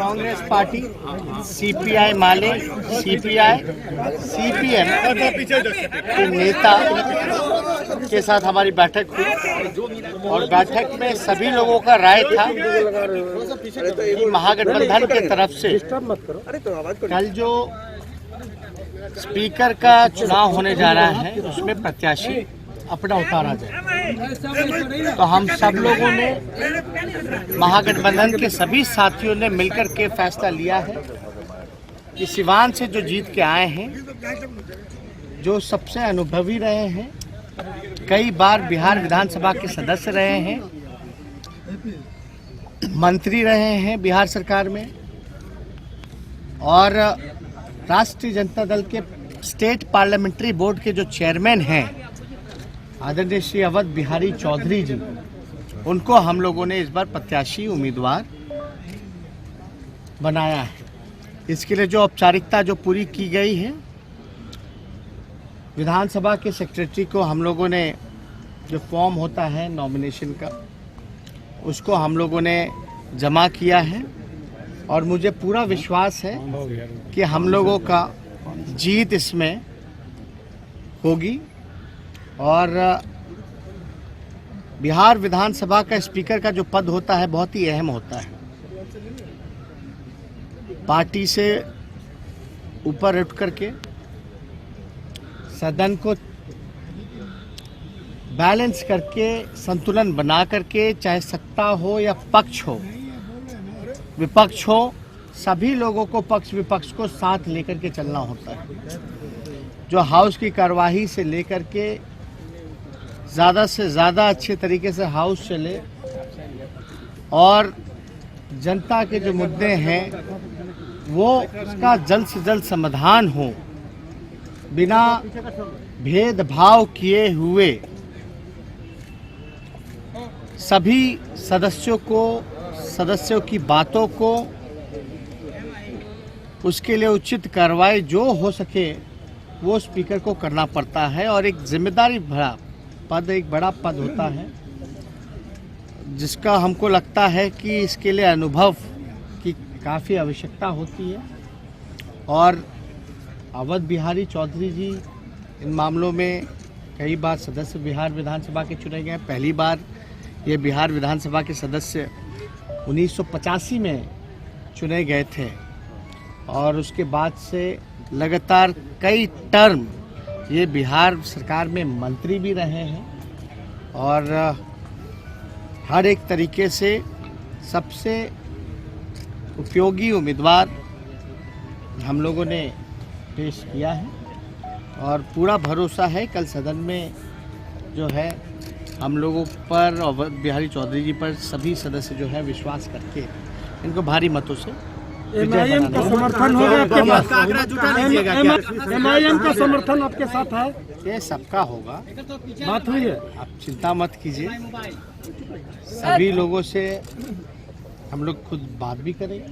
Congress party, CPI माले, CPI, CPM के नेता के साथ हमारी बैठक हुई और बैठक में सभी लोगों का राय था कि महागठबंधन की तरफ से कल जो स्पीकर का चुनाव होने जा रहा है उसमें प्रत्याशी अपना उतारा जाए। तो हम सब लोगों ने, महागठबंधन के सभी साथियों ने मिलकर के फैसला लिया है कि सिवान से जो जीत के आए हैं, जो सबसे अनुभवी रहे हैं, कई बार बिहार विधानसभा के सदस्य रहे हैं, मंत्री रहे हैं बिहार सरकार में और राष्ट्रीय जनता दल के स्टेट पार्लियामेंट्री बोर्ड के जो चेयरमैन हैं आदरणीय श्री अवध बिहारी चौधरी जी, उनको हम लोगों ने इस बार प्रत्याशी उम्मीदवार बनाया है। इसके लिए जो औपचारिकता जो पूरी की गई है, विधानसभा के सेक्रेटरी को हम लोगों ने जो फॉर्म होता है नॉमिनेशन का, उसको हम लोगों ने जमा किया है और मुझे पूरा विश्वास है कि हम लोगों का जीत इसमें होगी और बिहार विधानसभा का स्पीकर का जो पद होता है बहुत ही अहम होता है। पार्टी से ऊपर उठ करके सदन को बैलेंस करके, संतुलन बना करके, चाहे सत्ता हो या पक्ष हो, विपक्ष हो, सभी लोगों को पक्ष विपक्ष को साथ लेकर के चलना होता है। जो हाउस की कार्यवाही से लेकर के ज़्यादा से ज़्यादा अच्छे तरीके से हाउस चले और जनता के जो मुद्दे हैं वो उसका जल्द से जल्द समाधान हो, बिना भेदभाव किए हुए सभी सदस्यों की बातों को, उसके लिए उचित कार्रवाई जो हो सके वो स्पीकर को करना पड़ता है और एक जिम्मेदारी भरा पद, एक बड़ा पद होता है जिसका हमको लगता है कि इसके लिए अनुभव की काफ़ी आवश्यकता होती है और अवध बिहारी चौधरी जी इन मामलों में कई बार सदस्य बिहार विधानसभा के चुने गए। पहली बार ये बिहार विधानसभा के सदस्य 1985 में चुने गए थे और उसके बाद से लगातार कई टर्म ये बिहार सरकार में मंत्री भी रहे हैं और हर एक तरीके से सबसे उपयोगी उम्मीदवार हम लोगों ने पेश किया है और पूरा भरोसा है कल सदन में जो है हम लोगों पर और बिहारी चौधरी जी पर सभी सदस्य जो है विश्वास करके इनको भारी मतों से एमआईएम का समर्थन होगा आपके पास? एमआईएम का समर्थन आपके साथ है? ये सबका होगा, बात हुई है, आप चिंता मत कीजिए। सभी लोगों से हम लोग खुद बात भी करेंगे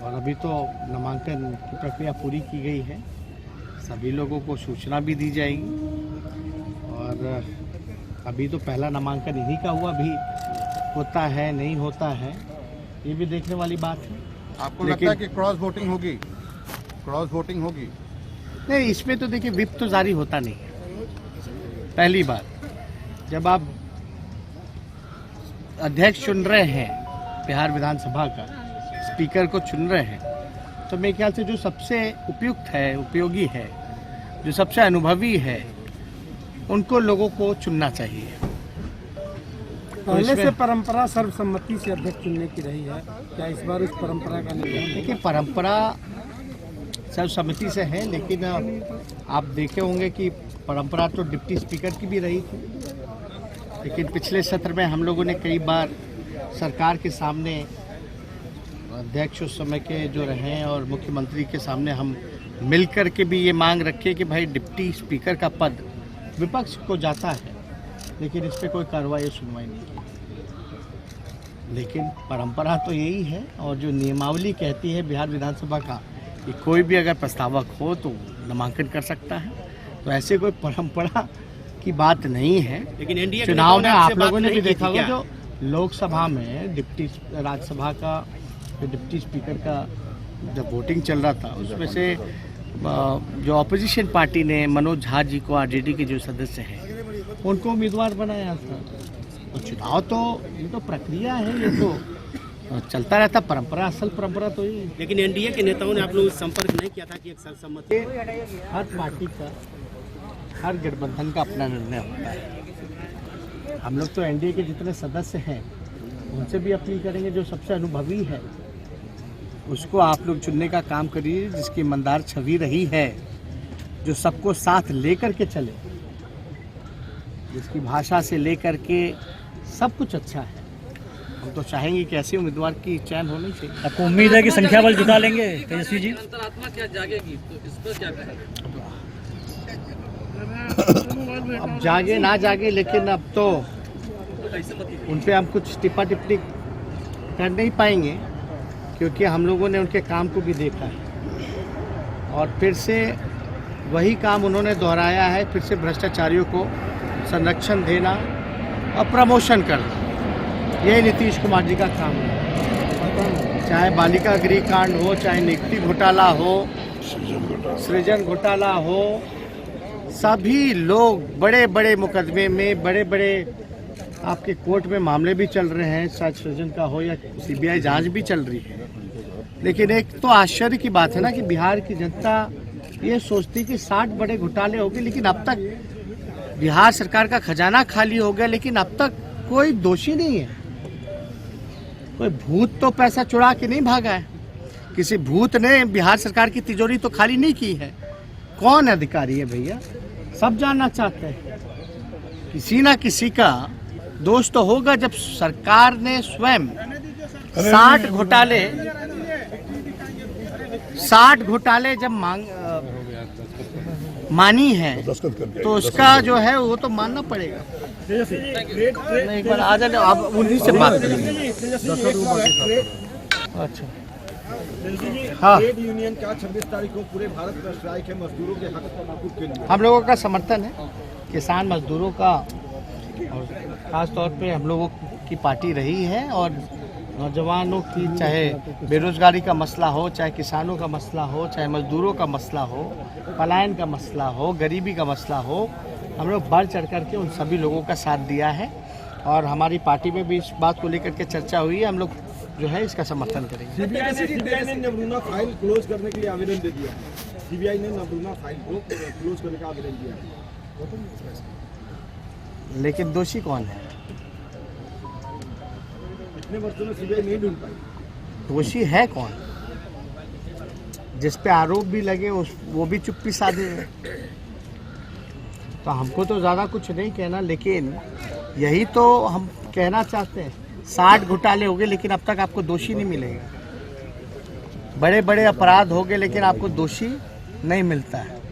और अभी तो नामांकन की प्रक्रिया पूरी की गई है, सभी लोगों को सूचना भी दी जाएगी और अभी तो पहला नामांकन इन्हीं का हुआ, भी होता है नहीं होता है ये भी देखने वाली बात है। आपको लगता है कि क्रॉस वोटिंग होगी? क्रॉस वोटिंग होगी? नहीं, इसमें तो देखिए व्हिप तो जारी होता नहीं है। पहली बार जब आप अध्यक्ष चुन रहे हैं बिहार विधानसभा का, स्पीकर को चुन रहे हैं, तो मेरे ख्याल से जो सबसे उपयुक्त है, उपयोगी है, जो सबसे अनुभवी है, उनको लोगों को चुनना चाहिए। पहले से परंपरा सर्वसम्मति से अध्यक्ष चुनने की रही है, क्या इस बार उस परंपरा का निर्वहन? देखिए, परंपरा सर्वसम्मति से है, लेकिन आप देखे होंगे कि परंपरा तो डिप्टी स्पीकर की भी रही थी, लेकिन पिछले सत्र में हम लोगों ने कई बार सरकार के सामने, अध्यक्ष उस समय के जो रहे और मुख्यमंत्री के सामने हम मिलकर के भी ये मांग रखी कि भाई डिप्टी स्पीकर का पद विपक्ष को जाता है, लेकिन इस पर कोई कार्रवाई सुनवाई नहीं की। लेकिन परंपरा तो यही है और जो नियमावली कहती है बिहार विधानसभा का कि कोई भी अगर प्रस्तावक हो तो नामांकन कर सकता है, तो ऐसे कोई परंपरा की बात नहीं है। लेकिन एनडीए चुनाव में आप लोगों ने भी देखा होगा, जो लोकसभा में डिप्टी राज्यसभा का पे डिप्टी स्पीकर का जब वोटिंग चल रहा था उसमें से जो ऑपोजिशन पार्टी ने मनोज झा जी को आरजेडी के जो सदस्य हैं उनको उम्मीदवार बनाया था। तो चुनाव तो ये तो प्रक्रिया है, ये तो चलता रहता परंपरा, असल परंपरा तो ये। लेकिन एनडीए के नेताओं ने आप लोग संपर्क नहीं किया था कि एक सर्वसम्मति? हर पार्टी का, हर गठबंधन का अपना निर्णय होता है। हम लोग तो एनडीए के जितने सदस्य हैं उनसे भी अपील करेंगे, जो सबसे अनुभवी है उसको आप लोग चुनने का काम करिए, जिसकी ईमानदार छवि रही है, जो सबको साथ लेकर के चले, जिसकी भाषा से लेकर के सब कुछ अच्छा है। हम तो चाहेंगे कि ऐसे उम्मीदवार की चयन होनी चाहिए। आपको उम्मीद है कि संख्या बल जुटा लेंगे तेजस्वी जी? अंतरात्मा क्या जागेगी, तो इस पर क्या कहें? अब जागे ना जागे, लेकिन अब तो उन पे हम कुछ टिप्पा टिप्पणी कर नहीं पाएंगे, क्योंकि हम लोगों ने उनके काम को भी देखा है और फिर से वही काम उन्होंने दोहराया है। फिर से भ्रष्टाचारियों को संरक्षण देना और प्रमोशन करना, यही नीतीश कुमार जी का काम है। चाहे बालिका गृह कांड हो, चाहे नियुक्ति घोटाला हो, सृजन घोटाला हो, सभी लोग बड़े बड़े मुकदमे में, बड़े बड़े आपके कोर्ट में मामले भी चल रहे हैं, शायद सृजन का हो या सीबीआई जांच भी चल रही है। लेकिन एक तो आश्चर्य की बात है ना कि बिहार की जनता ये सोचती कि 60 बड़े घोटाले हो गए, लेकिन अब तक बिहार सरकार का खजाना खाली हो गया, लेकिन अब तक कोई दोषी नहीं है। कोई भूत तो पैसा चुरा के नहीं भागा है, किसी भूत ने बिहार सरकार की तिजोरी तो खाली नहीं की है। कौन अधिकारी है भैया, सब जानना चाहते हैं। किसी ना किसी का दोष तो होगा। जब सरकार ने स्वयं 60 घोटाले जब मानी है तो उसका जो है वो तो मानना पड़ेगा। एक बार आ जाने, आप उन्हीं से बात करेंगे। अच्छा हाँ, ट्रेड यूनियन का 26 तारीख को पूरे भारत में स्ट्राइक है मजदूरों के हक के लिए। हम लोगों का समर्थन है, किसान मजदूरों का, और ख़ास तौर पे हम लोगों की पार्टी रही है। और नौजवानों की, चाहे बेरोजगारी का मसला हो, चाहे किसानों का मसला हो, चाहे मजदूरों का मसला हो, पलायन का मसला हो, गरीबी का मसला हो, हम लोग बढ़ चढ़ करके उन सभी लोगों का साथ दिया है। और हमारी पार्टी में भी इस बात को लेकर के चर्चा हुई है। हम लोग जो है इसका समर्थन करेंगे। सीबीआई ने नवरूणा फाइल क्लोज करने के लिए आवेदन दे दिया। सीबीआई ने नवरूणा फाइल को क्लोज करने का आवेदन दिया, लेकिन दोषी कौन है? इतने वर्षों में सीबीआई नहीं ढूंढ पाई। दोषी है कौन? जिस पे आरोप भी लगे वो भी चुप्पी साधे हैं। तो हमको तो ज़्यादा कुछ नहीं कहना, लेकिन यही तो हम कहना चाहते हैं। 60 घोटाले हो गए, लेकिन अब तक आपको दोषी नहीं मिलेगा। बड़े बड़े अपराध हो गए, लेकिन आपको दोषी नहीं मिलता है।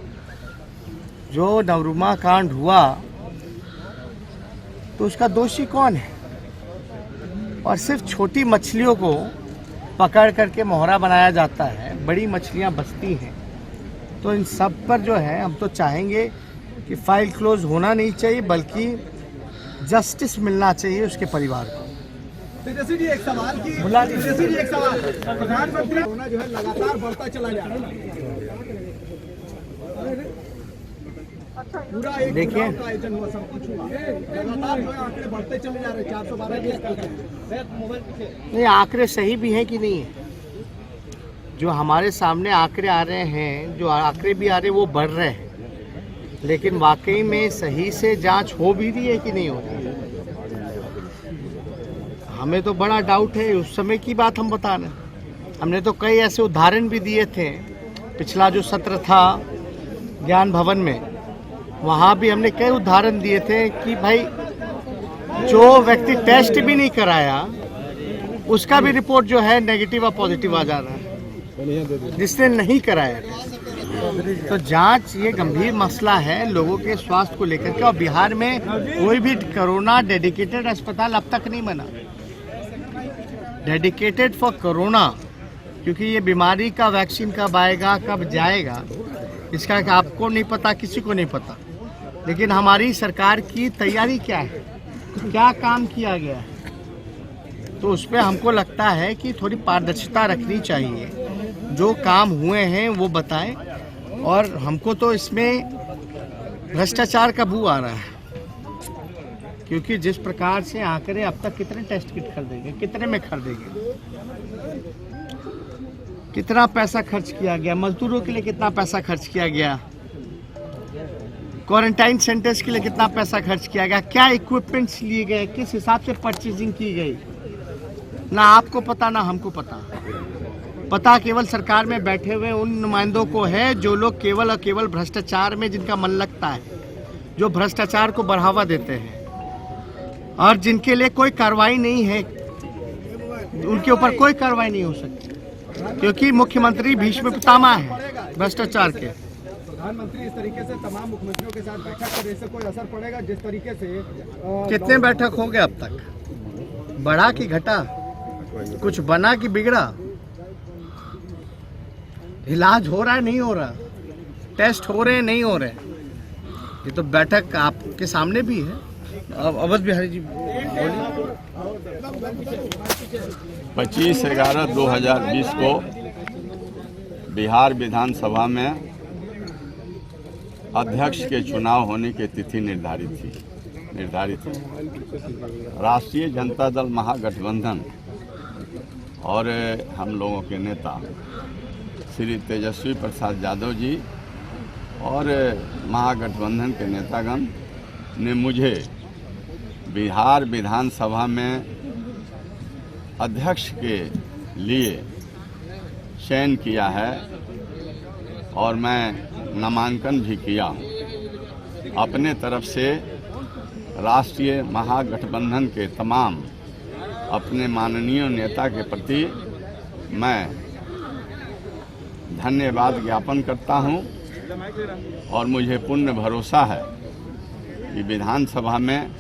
जो नवरूमा कांड हुआ तो उसका दोषी कौन है? और सिर्फ छोटी मछलियों को पकड़ करके मोहरा बनाया जाता है, बड़ी मछलियां बचती हैं। तो इन सब पर जो है हम तो चाहेंगे कि फाइल क्लोज होना नहीं चाहिए, बल्कि जस्टिस मिलना चाहिए उसके परिवार को। तेजस्वी जी एक सवाल की तेजस्वी जी एक सवाल, प्रधानमंत्री कोरोना जो है लगातार बढ़ता चला जा रहा है। पूरा एक देखिए, का आयोजन हुआ, सब कुछ हुआ, लगातार जो है आंकड़े बढ़ते चले जा रहे हैं। 412 केस कल नहीं, आंकड़े सही भी हैं कि नहीं है? जो हमारे सामने आंकड़े आ रहे हैं, जो आंकड़े भी आ रहे हैं वो बढ़ रहे हैं, लेकिन वाकई में सही से जांच हो भी रही है कि नहीं हो रही है? हमें तो बड़ा डाउट है। उस समय की बात हम बता रहे हैं। हमने तो कई ऐसे उदाहरण भी दिए थे। पिछला जो सत्र था ज्ञान भवन में, वहाँ भी हमने कई उदाहरण दिए थे कि भाई जो व्यक्ति टेस्ट भी नहीं कराया उसका भी रिपोर्ट जो है नेगेटिव और पॉजिटिव आ जा रहा है, जिसने नहीं कराया। तो जांच ये गंभीर मसला है लोगों के स्वास्थ्य को लेकर के। और बिहार में कोई भी कोरोना डेडिकेटेड अस्पताल अब तक नहीं बना, डेडिकेटेड फॉर कोरोना, क्योंकि ये बीमारी का वैक्सीन कब आएगा, कब जाएगा, इसका आपको नहीं पता, किसी को नहीं पता। लेकिन हमारी सरकार की तैयारी क्या है, क्या काम किया गया है, तो उस पर हमको लगता है कि थोड़ी पारदर्शिता रखनी चाहिए। जो काम हुए हैं वो बताएं, और हमको तो इसमें भ्रष्टाचार का बू आ रहा है, क्योंकि जिस प्रकार से आंकड़े अब तक कितने टेस्ट किट खरीदेंगे, कितने में खरीदेंगे, कितना पैसा खर्च किया गया, मजदूरों के लिए कितना पैसा खर्च किया गया, क्वारंटाइन सेंटर्स के लिए कितना पैसा खर्च किया गया, क्या इक्विपमेंट्स लिए गए, किस हिसाब से परचेजिंग की गई, ना आपको पता ना हमको पता केवल सरकार में बैठे हुए उन नुमाइंदों को है जो लोग केवल और केवल भ्रष्टाचार में जिनका मन लगता है, जो भ्रष्टाचार को बढ़ावा देते हैं, और जिनके लिए कोई कार्रवाई नहीं है, उनके ऊपर कोई कार्रवाई नहीं हो सकती, क्योंकि मुख्यमंत्री भीष्म पितामह है भ्रष्टाचार के। प्रधानमंत्री इस तरीके से तमाम मुख्यमंत्रियों के साथ बैठक करने से कोई असर पड़ेगा? जिस तरीके से कितने बैठक हो गए अब तक, बढ़ा कि घटा, कुछ बना कि बिगड़ा, इलाज हो रहा है नहीं हो रहा, टेस्ट हो रहे हैं नहीं हो रहे, ये तो बैठक आपके सामने भी है। अब अवध बिहारी जी बोलिए। 25/11/2020 को बिहार विधानसभा में अध्यक्ष के चुनाव होने की तिथि निर्धारित थी। राष्ट्रीय जनता दल महागठबंधन और हम लोगों के नेता श्री तेजस्वी प्रसाद यादव जी और महागठबंधन के नेतागण ने मुझे बिहार विधानसभा में अध्यक्ष के लिए चयन किया है, और मैं नामांकन भी किया। अपने तरफ से राष्ट्रीय महागठबंधन के तमाम अपने माननीय नेता के प्रति मैं धन्यवाद ज्ञापन करता हूं, और मुझे पूर्ण भरोसा है कि विधानसभा में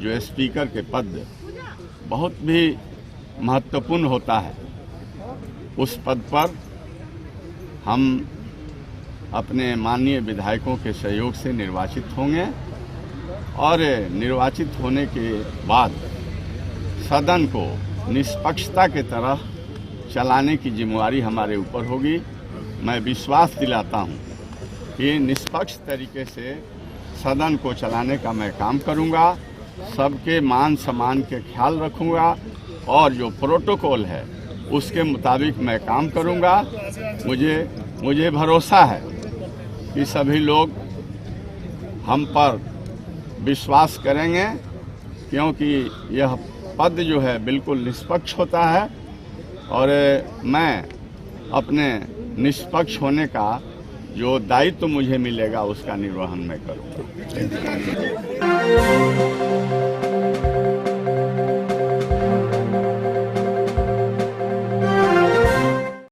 जो स्पीकर के पद बहुत भी महत्वपूर्ण होता है, उस पद पर हम अपने माननीय विधायकों के सहयोग से निर्वाचित होंगे, और निर्वाचित होने के बाद सदन को निष्पक्षता के तरह चलाने की जिम्मेवारी हमारे ऊपर होगी। मैं विश्वास दिलाता हूं कि निष्पक्ष तरीके से सदन को चलाने का मैं काम करूंगा, सबके मान सम्मान के ख्याल रखूंगा, और जो प्रोटोकॉल है उसके मुताबिक मैं काम करूंगा। मुझे भरोसा है कि सभी लोग हम पर विश्वास करेंगे, क्योंकि यह पद जो है बिल्कुल निष्पक्ष होता है, और मैं अपने निष्पक्ष होने का जो दायित्व मुझे मिलेगा उसका निर्वहन मैं करूँगा।